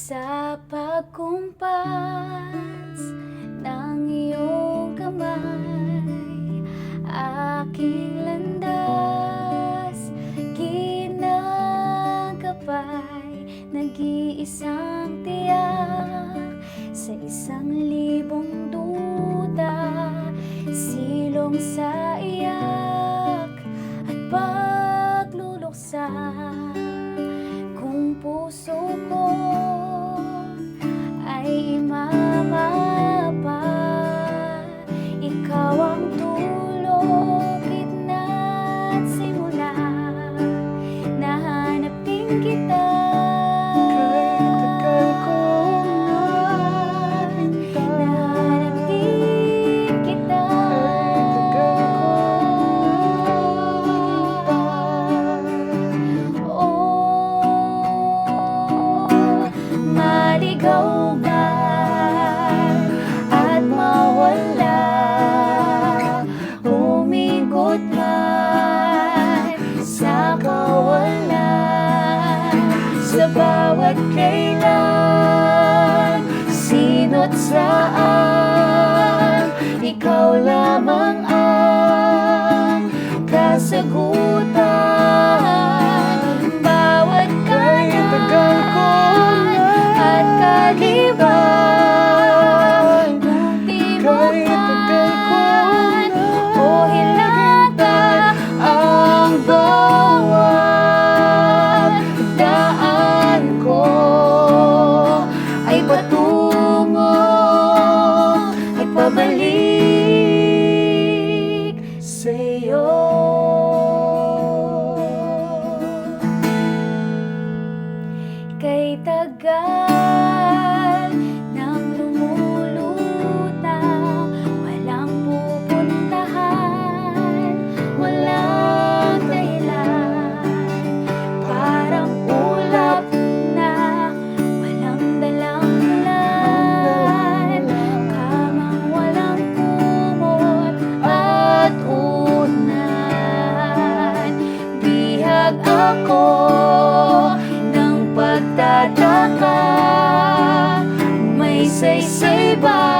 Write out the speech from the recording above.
Sa pagkumpas ng iyong kamay, aking landas ginagabay, nag-iisang tiyak sa 1,000 duda, silong sa iyak at pagluluksa. Kung puso ko ay imamapa, ikaw ang dulo, gitna't simula. Nahanapin kita, Tagal ko naghintay. nahanapin kita. Tagal ko naghintay. Maligaw man at mawala, umikot man sa kawalan, sa bawat kailan, sino't saan, ikaw lamang ang kasagutan. Bawat Tagal ko at kaliban, kung di mo tagal ko man o hilata ang bawat daan ko ay patungo at pabalik sa'yo. Kay tagal nang lumulutang, walang pupuntahan, walang dahilan. Parang ulap na walang dalang ulan, kamang walang kumot at unan. Bihag ako pagtataka, may saysay ba